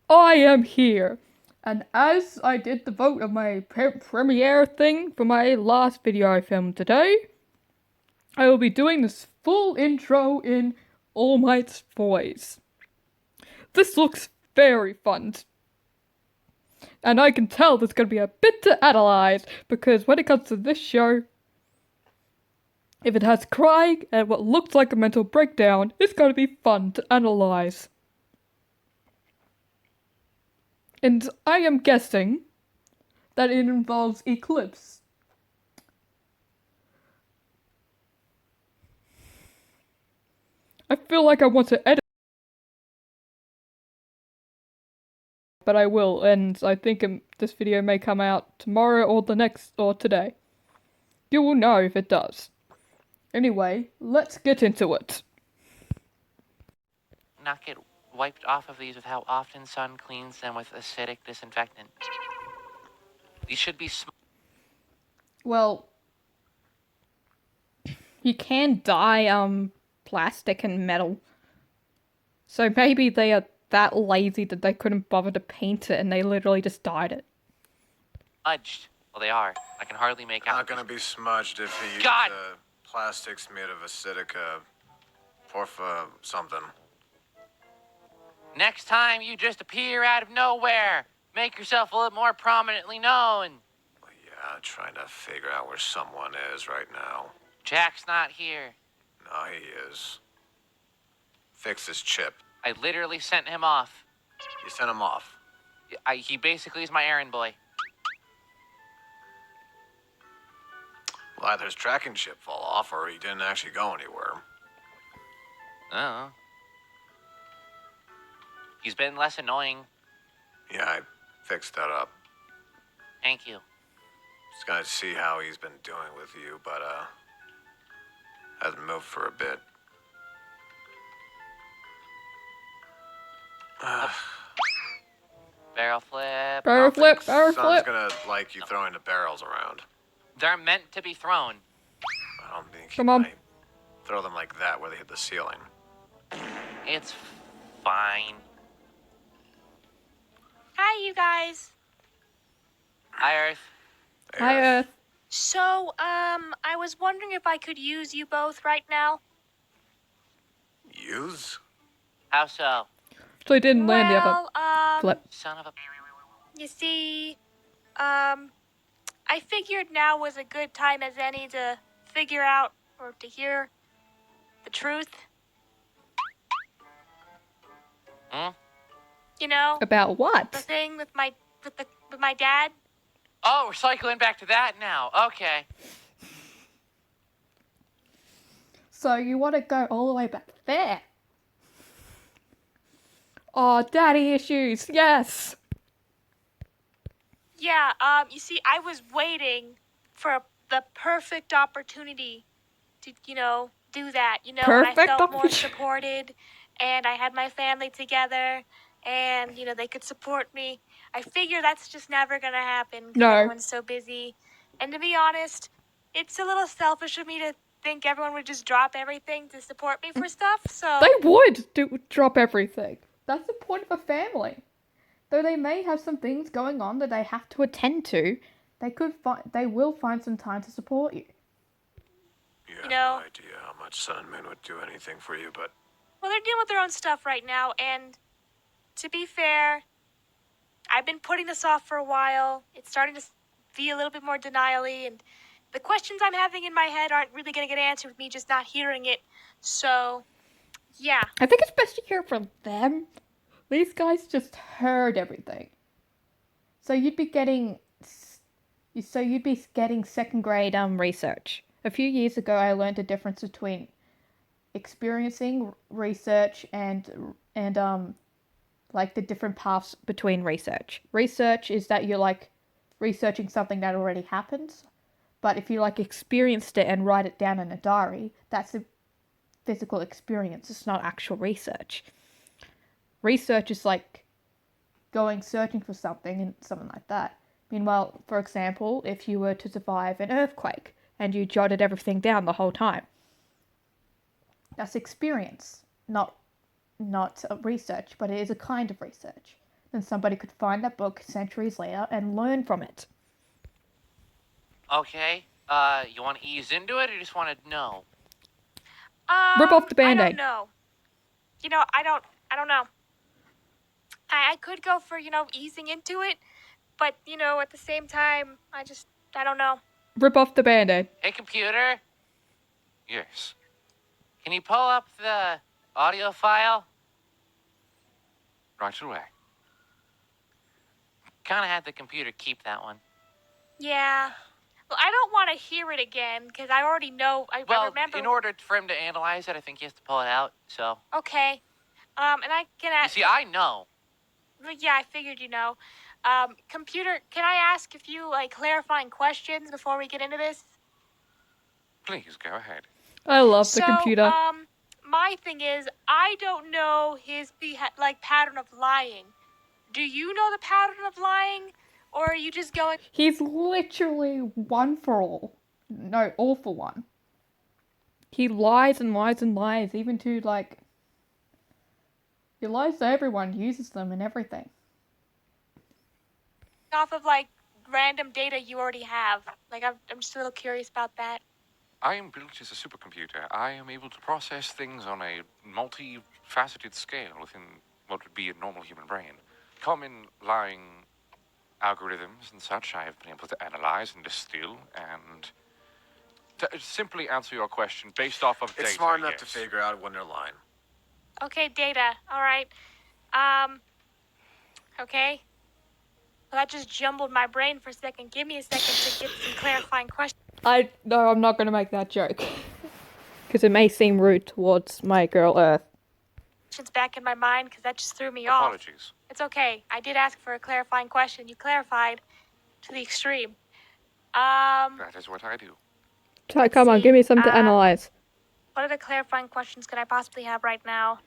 I am here. And as I did the vote of my premiere thing for my last video I filmed today, I will be doing this full intro in All Might's voice. This looks very fun. And I can tell there's going to be a bit to analyze, because when it comes to this show, if it has crying and what looks like a mental breakdown, it's going to be fun to analyze. And I am guessing that it involves Eclipse. I feel like I want to edit, but I will, and I think this video may come out tomorrow or the next, or today. You will know if it does. Anyway, let's get into it. Not get wiped off of these with how often sun cleans them with acidic disinfectant. These should be Well, you can dye plastic and metal. So maybe they are that lazy that they couldn't bother to paint it and they literally just dyed it. smudged. Well, they are. I can hardly make out. Not gonna be smudged if you God! use plastics made of acidic porpha something. Next time, you just appear out of nowhere. Make yourself a little more prominently known. Well, yeah, trying to figure out where someone is right now. Jack's not here. No, he is. Fix this chip. I literally sent him off. You sent him off. He basically is my errand boy. Well, either his tracking chip fall off or he didn't actually go anywhere. Oh. He's been less annoying. Yeah, I fixed that up. Thank you. Just gonna see how he's been doing with you, but hasn't moved for a bit. Barrel flip. Barrel flip, barrel Son's flip. gonna like you throwing the barrels around. They're meant to be thrown. I don't think Come he on. might throw them like that where they hit the ceiling. It's fine. Hi, you guys. Hi, Earth. Hi, Earth. So, I was wondering if I could use you both right now. Use? How so? So he didn't land the other Well, flip. Son of a... you see, I figured now was a good time as any to figure out or to hear the truth. Hmm? You know, About the what? thing with my dad. Oh, we're cycling back to that now. Okay. So you want to go all the way back there? Oh, daddy issues, yes! Yeah, you see, I was waiting for the perfect opportunity to, do that. When I Perfect felt more opportunity. supported and I had my family together and, they could support me. I figure that's just never gonna happen 'cause No. everyone's so busy. And to be honest, it's a little selfish of me to think everyone would just drop everything to support me for stuff, so... They would drop everything. That's the point of a family. Though they may have some things going on that they have to attend to, they will find some time to support you. You have know- no idea how much Sun and Moon would do anything for you, but Well, they're dealing with their own stuff right now, and to be fair, I've been putting this off for a while. It's starting to be a little bit more denial-y, and the questions I'm having in my head aren't really going to get answered with me just not hearing it. So, yeah. I think it's best to hear from them. These guys just heard everything. So you'd be getting second grade research. A few years ago, I learned the difference between experiencing research and like the different paths between research. Research is that you're like researching something that already happened, but if you like experienced it and write it down in a diary, that's a physical experience. It's not actual research. Research is like going searching for something and something like that. Meanwhile, for example, if you were to survive an earthquake and you jotted everything down the whole time, that's experience, not research, but it is a kind of research. then somebody could find that book centuries later and learn from it. Okay. You want to ease into it, or you just want to know? Rip off the I Band-Aid. don't know. You know, I don't know. I could go for, easing into it, but, at the same time, I don't know. Rip off the Band-Aid. Hey, computer. Yes. Can you pull up the audio file? Right away. Kind of had the computer keep that one. Yeah. Well, I don't want to hear it again, because I already know, I Well, remember. in order for him to analyze it, I think he has to pull it out, so. Okay. And I can You ask. see, I know. Well, yeah, I figured you know. Computer, can I ask a few, clarifying questions before we get into this? Please go ahead. I love the computer. My thing is, I don't know his pattern of lying. Do you know the pattern of lying, or are you just going? He's literally one for all. No, all for one. He lies and lies and lies, even to, like... He lies to everyone, uses them and everything. Off of random data you already have? I'm just a little curious about that. I am built as a supercomputer. I am able to process things on a multifaceted scale within what would be a normal human brain. Common lying algorithms and such I have been able to analyze and distill, and to simply answer your question based off of data. It's smart enough to yes. figure out when they're lying. Okay, data. All right. Okay. Well, that just jumbled my brain for a second. Give me a second to get some clarifying questions. No, I'm not gonna make that joke. Because it may seem rude towards my girl Earth. Back in my mind, because that just threw me off. Apologies. It's okay. I did ask for a clarifying question. You clarified to the extreme. That is what I do. So come on, give me some to analyze. What other clarifying questions could I possibly have right now?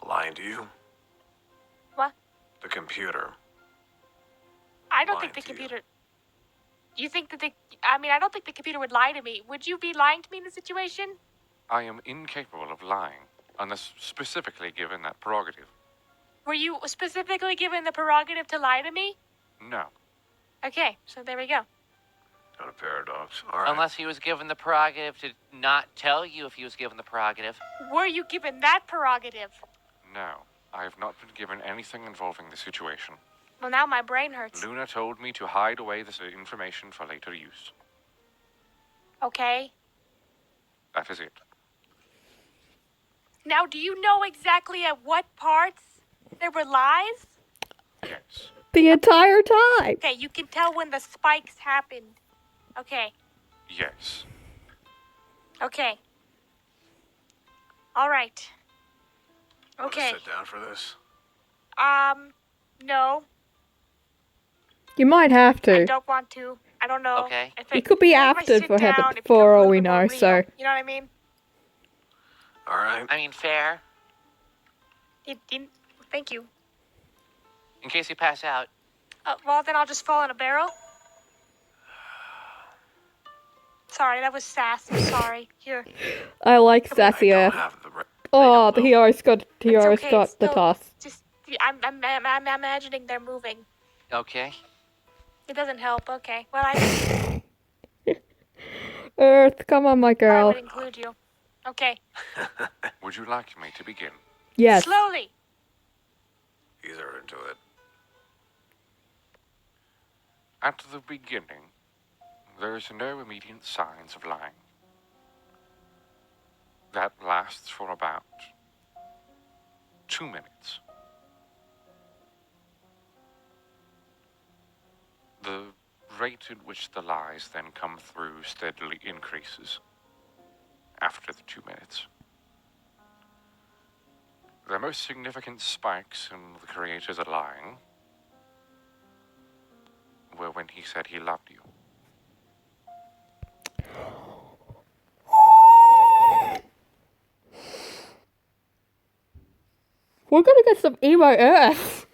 Lying to you? What? The computer. I don't Lying think the to you. computer. You think that I don't think the computer would lie to me. Would you be lying to me in this situation? I am incapable of lying, unless specifically given that prerogative. Were you specifically given the prerogative to lie to me? No. Okay, so there we go. Not a paradox. All right. Unless he was given the prerogative to not tell you if he was given the prerogative. Were you given that prerogative? No. I have not been given anything involving the situation. Well, now my brain hurts. Luna told me to hide away this information for later use. Okay. That is it. Now, do you know exactly at what parts there were lies? Yes. The entire time! Okay, you can tell when the spikes happened. Okay. Yes. Okay. All right. Want to Okay. sit down for this? No. You might have I to. don't want to. I don't know. Okay. If He could be if I after sit for down, Heather it for becomes a all little we bit more know, real. so... You know what I mean? All right. I mean, fair. Thank you. In case you pass out. Well, then I'll just fall in a barrel. Sorry, that was sass. I'm sorry. Here. I like I Sassy don't Earth. have the Oh, he always got It's okay, it's the still- toss. Just, I'm imagining they're moving. Okay. It doesn't help. Okay. Well, I Earth, come on, my I girl. would include you. Okay. Would you like me to begin? Yes. Slowly. Ease her into it. At the beginning, there is no immediate signs of lying. That lasts for about 2 minutes. The rate at which the lies then come through steadily increases after the 2 minutes. The most significant spikes in the creators of lying were when he said he loved you. We're gonna get some emo Earth.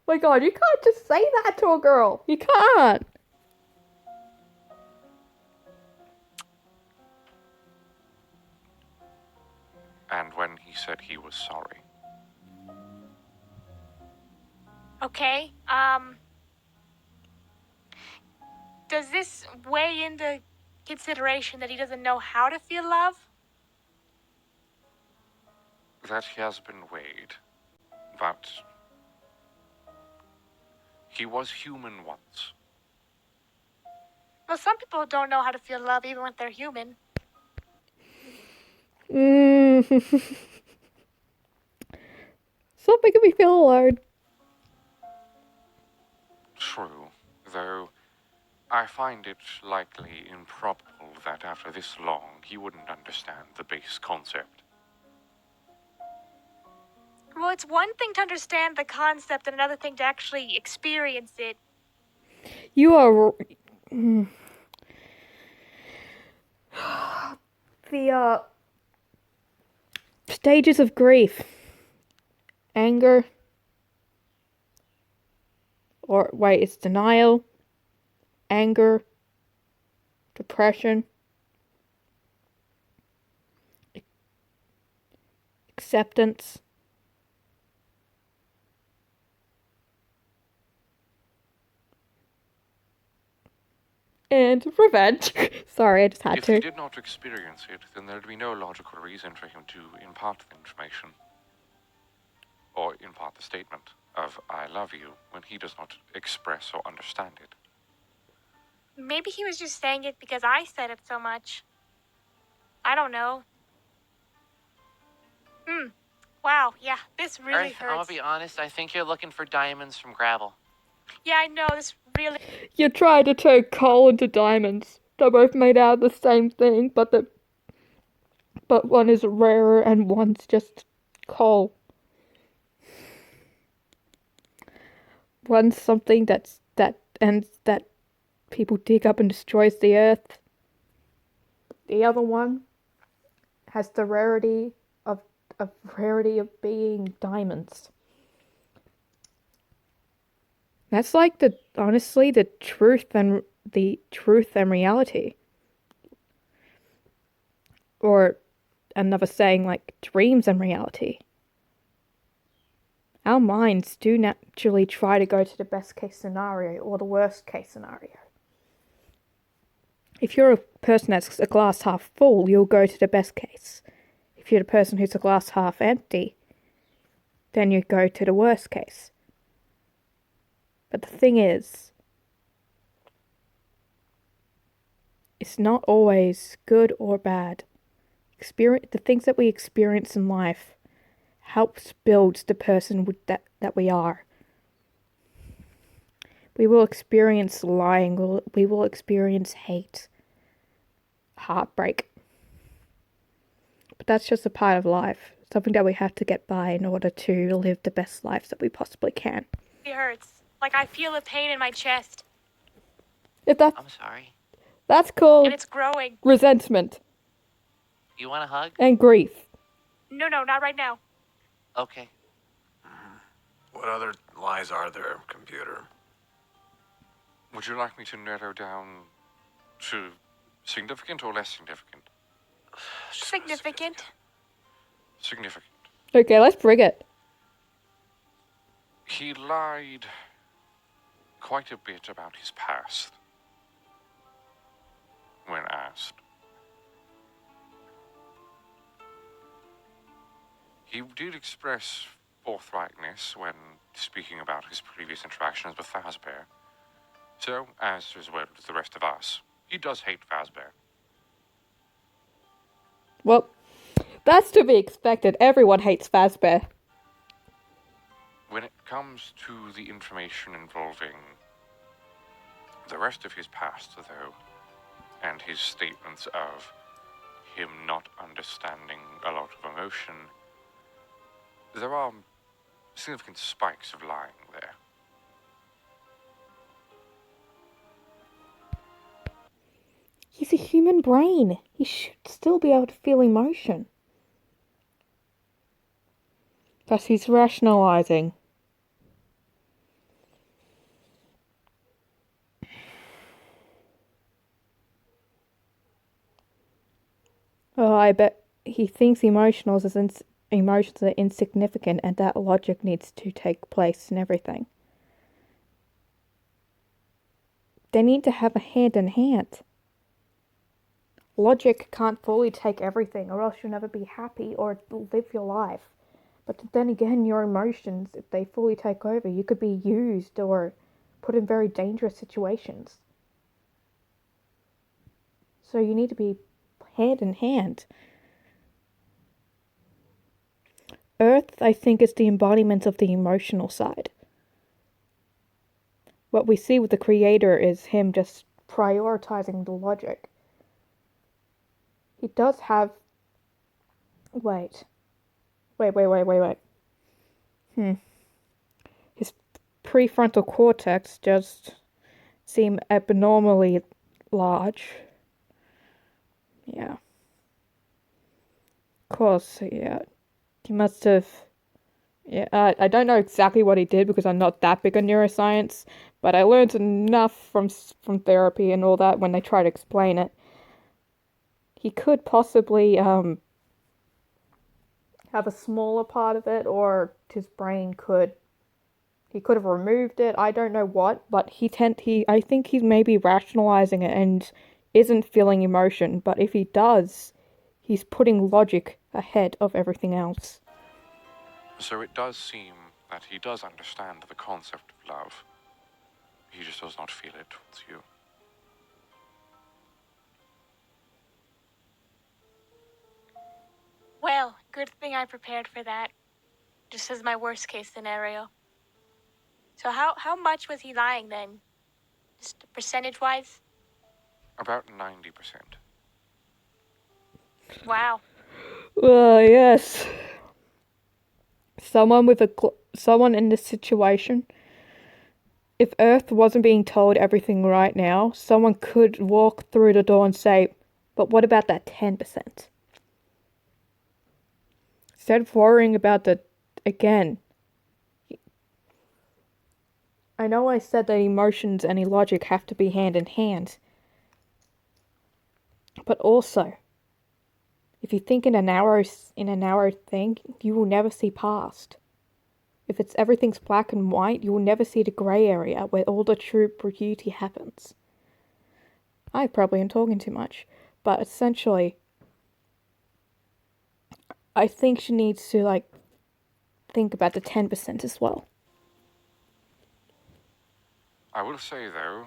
My god, you can't just say that to a girl. You can't. And when he said he was sorry. Okay. Does this weigh into consideration that he doesn't know how to feel love? That he has been weighed, but he was human once. Well, some people don't know how to feel love even when they're human. Stop making me feel alone. True, though I find it likely improbable that after this long he wouldn't understand the base concept. Well, it's one thing to understand the concept and another thing to actually experience it. You are. The stages of grief: anger, or wait, it's denial, anger, depression, acceptance, and revenge. Sorry, I just had If he to. did not experience it, then there'd be no logical reason for him to impart the information. Or impart the statement of I love you when he does not express or understand it. Maybe he was just saying it because I said it so much. I don't know. Wow, yeah, this really Earth, I'm gonna hurts. be honest, I think you're looking for diamonds from gravel. Yeah, I know, this really... You're trying to turn coal into diamonds. They're both made out of the same thing, but one is rarer and one's just coal. One's something that people dig up and destroys the earth. The other one has the rarity of being diamonds. That's like honestly the truth and reality. Or another saying, like dreams and reality. Our minds do naturally try to go to the best case scenario or the worst case scenario. If you're a person that's a glass half full, you'll go to the best case. If you're the person who's a glass half empty, then you go to the worst case. But the thing is, it's not always good or bad. The things that we experience in life helps build the person that we are. We will experience lying, we will experience hate, heartbreak. But that's just a part of life, something that we have to get by in order to live the best lives that we possibly can. It hurts. Like, I feel a pain in my chest. If that, I'm sorry. that's called And it's growing. resentment You want a hug? and grief. No, not right now. Okay. What other lies are there, computer? Would you like me to narrow down to significant or less significant? Significant. Significant. Okay, let's bring it. He lied quite a bit about his past when asked. He did express forthrightness when speaking about his previous interactions with Fazbear. So, as well as the rest of us, he does hate Fazbear. Well, that's to be expected. Everyone hates Fazbear. When it comes to the information involving the rest of his past, though, and his statements of him not understanding a lot of emotion, there are significant spikes of lying there. He's a human brain. He should still be able to feel emotion. But he's rationalizing. Oh, I bet he thinks emotions are insignificant and that logic needs to take place in everything. They need to have a hand in hand. Logic can't fully take everything, or else you'll never be happy or live your life. But then again, your emotions, if they fully take over, you could be used or put in very dangerous situations. So you need to be hand in hand. Earth, I think, is the embodiment of the emotional side. What we see with the creator is him just prioritizing the logic. He does have... Wait. His prefrontal cortex just seem abnormally large. Yeah. Of course, yeah. He must have... Yeah, I don't know exactly what he did because I'm not that big on neuroscience, but I learned enough from therapy and all that when they try to explain it. He could possibly have a smaller part of it, or his brain could... He could have removed it. I don't know what, but I think he's maybe rationalizing it and isn't feeling emotion. But if he does, he's putting logic ahead of everything else. So it does seem that he does understand the concept of love. He just does not feel it towards you. Well, good thing I prepared for that. Just as my worst case scenario. So how much was he lying then? Just percentage-wise? About 90%. Wow. Yes. Someone in this situation, if Earth wasn't being told everything right now, someone could walk through the door and say, but what about that 10%? Instead of worrying about again, I know I said that emotions and logic have to be hand in hand, but also, if you think in a narrow thing, you will never see past. If everything's black and white, you will never see the grey area where all the true beauty happens. I probably am talking too much, but essentially, I think she needs to think about the 10% as well. I will say, though,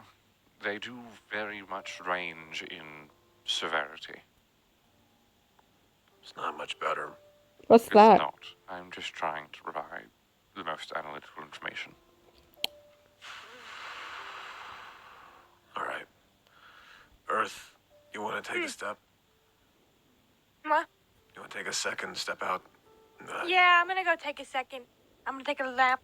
they do very much range in severity. It's not much better. What's that? It's not. I'm just trying to provide the most analytical information. All right. Earth, you want to take a step? What? You want to take a second, step out? Yeah, I'm gonna go take a second. I'm gonna take a lap.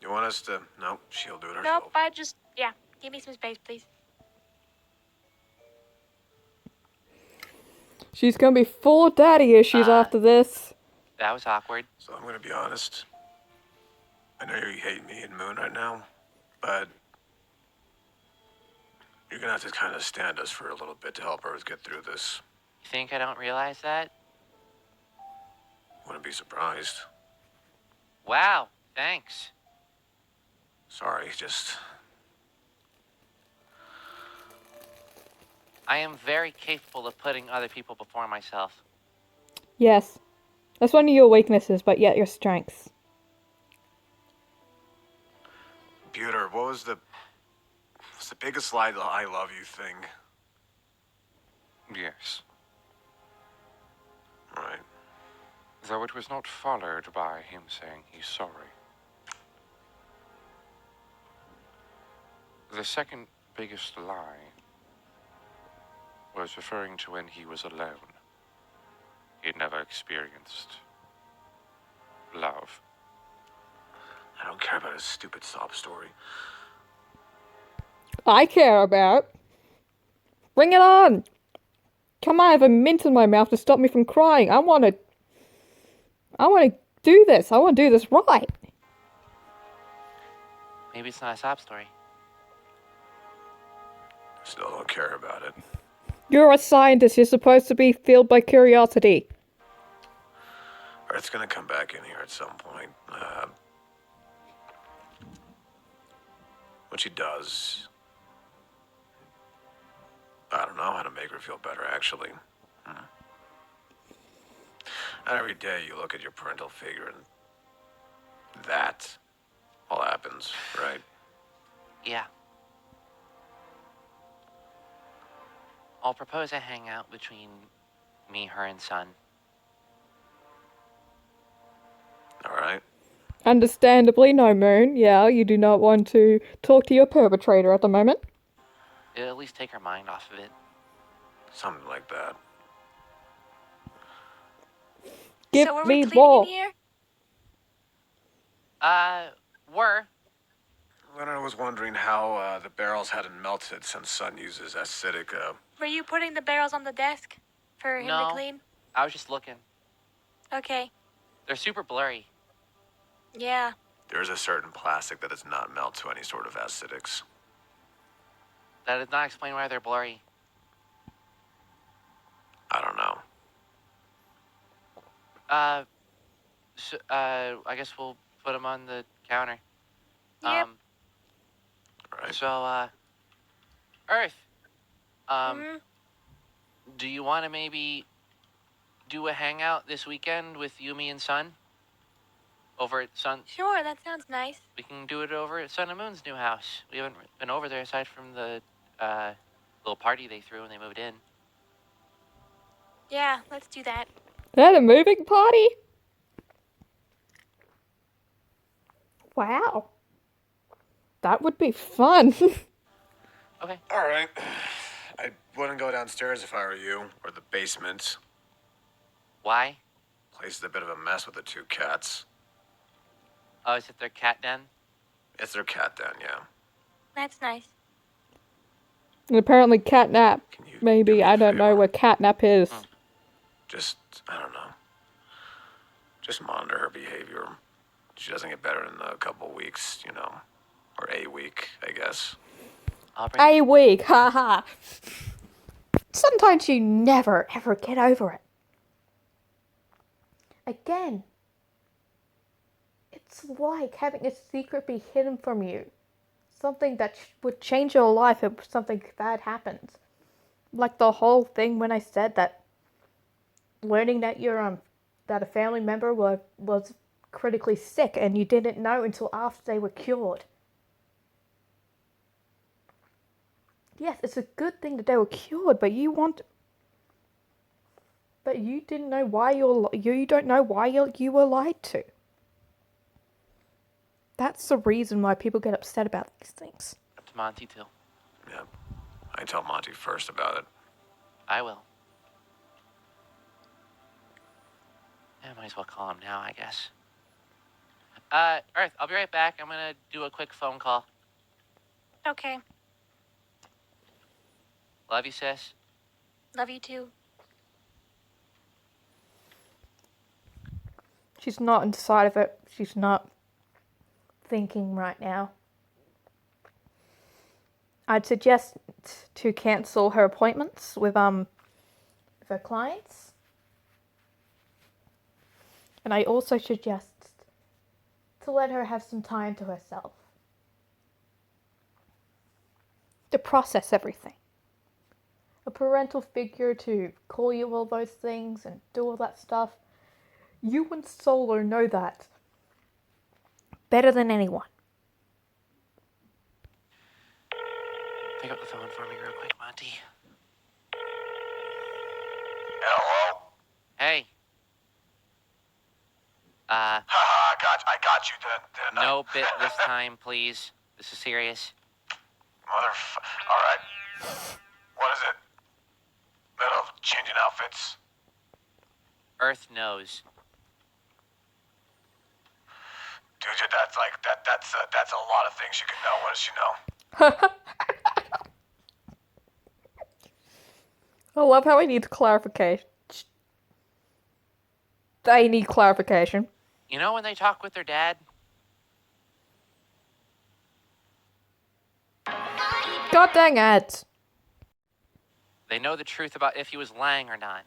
You want us to... No, she'll do it herself. Nope, yeah, give me some space, please. She's gonna be full of daddy issues after this. That was awkward. So I'm going to be honest. I know you hate me and Moon right now, but you're going to have to kind of stand us for a little bit to help Earth get through this. You think I don't realize that? Wouldn't be surprised. Wow, thanks. Sorry, just... I am very capable of putting other people before myself. Yes. That's one of your weaknesses, but yet your strengths. Pewter, what was the biggest lie the I love you thing? Yes. Right. Though it was not followed by him saying he's sorry. The second biggest lie was referring to when he was alone. He had never experienced love. I don't care about his stupid sob story. I care about. Bring it on! Come on, I have a mint in my mouth to stop me from crying. I want to do this. I want to do this right. Maybe it's not a sob story. Still don't care about it. You're a scientist. You're supposed to be filled by curiosity. Earth's gonna come back in here at some point. When she does, I don't know how to make her feel better, actually. Hmm. And every day you look at your parental figure and that all happens, right? Yeah. I'll propose a hangout between me, her, and Sun. All right. Understandably, no, Moon. Yeah, you do not want to talk to your perpetrator at the moment. It'll at least take her mind off of it. Something like that. Give So are me we cleaning more. in here? Were. Then I was wondering how the barrels hadn't melted since Sun uses acidic. Were you putting the barrels on the desk for him to No. clean? I was just looking. Okay. They're super blurry. Yeah. There's a certain plastic that does not melt to any sort of acidics. That does not explain why they're blurry. I don't know. I guess we'll put them on the counter. Yep. Right. So, Earth. Mhm. Do you want to maybe do a hangout this weekend with Yumi and Sun? Over at Sun. Sure, that sounds nice. We can do it over at Sun and Moon's new house. We haven't been over there aside from the little party they threw when they moved in. Yeah, let's do that. That a moving party? Wow. That would be fun. Okay. All right. I wouldn't go downstairs if I were you, or the basement. Why? Place is a bit of a mess with the two cats. Oh, is it their cat den? It's their cat den, yeah. That's nice. And apparently catnap. Can you do Maybe, me a I don't know favor? where catnap is. Just, I don't know. Just monitor her behavior. She doesn't get better in a couple weeks, you know. Or a week, I guess. I'll bring. A week, haha. Sometimes you never ever get over it. Again, it's like having a secret be hidden from you. Something that would change your life if something bad happens. Like the whole thing when I said that learning that that a family member was critically sick and you didn't know until after they were cured. Yes, it's a good thing that they were cured, but you didn't know why you don't know why you were lied to. That's the reason why people get upset about these things. Up to Monty too. Yeah. I tell Monty first about it. I will. Yeah, might as well call him now, I guess. Earth, I'll be right back. I'm gonna do a quick phone call. Okay. Love you, sis. Love you too. She's not inside of it. She's not thinking right now. I'd suggest to cancel her appointments with her clients. And I also suggest to let her have some time to herself. To process everything. A parental figure to call you all those things and do all that stuff. You and Solo know that better than anyone. Pick up the phone for me real quick, Monty. Hello? Hey. Haha, I got you then. No bit this time, please. This is serious. Alright. What is it? Middle of changing outfits? Earth knows. Dude, that's a lot of things you can know. What does she know? I love how he needs clarification. They need clarification. You know when they talk with their dad? God dang it. They know the truth about if he was lying or not.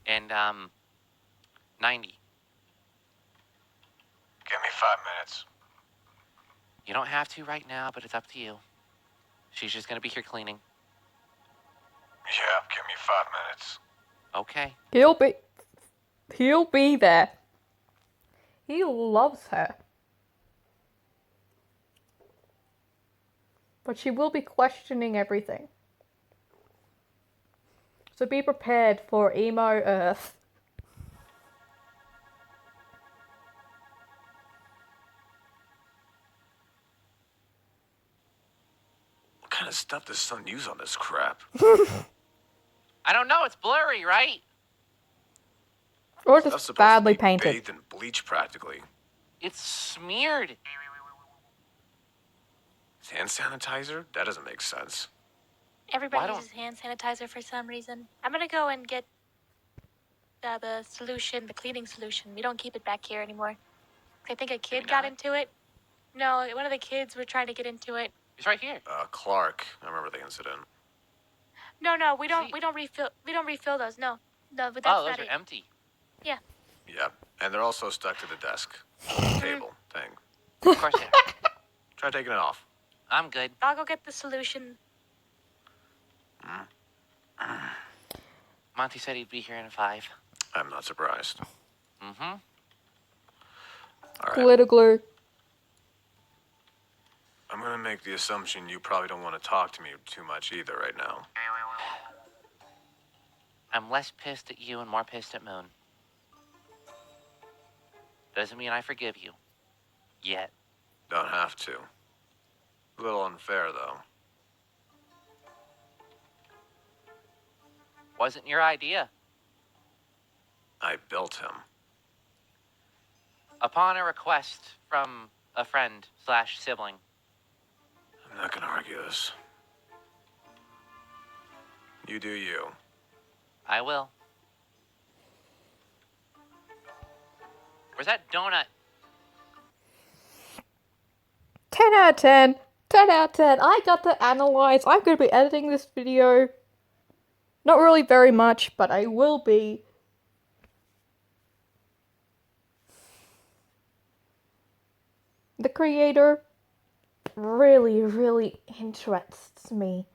And, 90. Give me 5 minutes. You don't have to right now, but it's up to you. She's just gonna be here cleaning. Yeah, give me 5 minutes. Okay. He'll be there. He loves her. But she will be questioning everything. So be prepared for emo Earth. What kind of stuff does Sun use on this crap? I don't know. It's blurry, right? Or Stuff's just supposed badly to be painted. bathed in bleach practically. It's smeared. It's hand sanitizer? That doesn't make sense. Everybody Why don't- uses hand sanitizer for some reason. I'm gonna go and get the solution, the cleaning solution. We don't keep it back here anymore. I think a kid got not? into it. No, one of the kids were trying to get into it. It's right here. Clark. I remember the incident. No, we don't. See? We don't refill those. No, but that's Oh, those not are it. empty. Yeah. Yep. And they're also stuck to the desk. Table thing. Of course they are. Try taking it off. I'm good. I'll go get the solution. Monty said he'd be here in 5. I'm not surprised. Mm-hmm. All right. Glitter glue. I'm gonna make the assumption you probably don't want to talk to me too much either right now. I'm less pissed at you and more pissed at Moon. Doesn't mean I forgive you. Yet. Don't have to. A little unfair, though. Wasn't your idea. I built him. Upon a request from a friend/sibling. I'm not gonna argue this. You do you. I will. Where's that donut? 10 out of 10. 10 out of 10. I got to analyze. I'm going to be editing this video. Not really very much, but I will be. The creator really, really interests me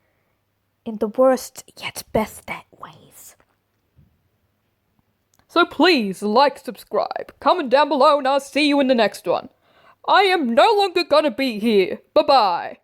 in the worst yet best ways. So please like, subscribe, comment down below, and I'll see you in the next one. I am no longer gonna be here. Bye-bye.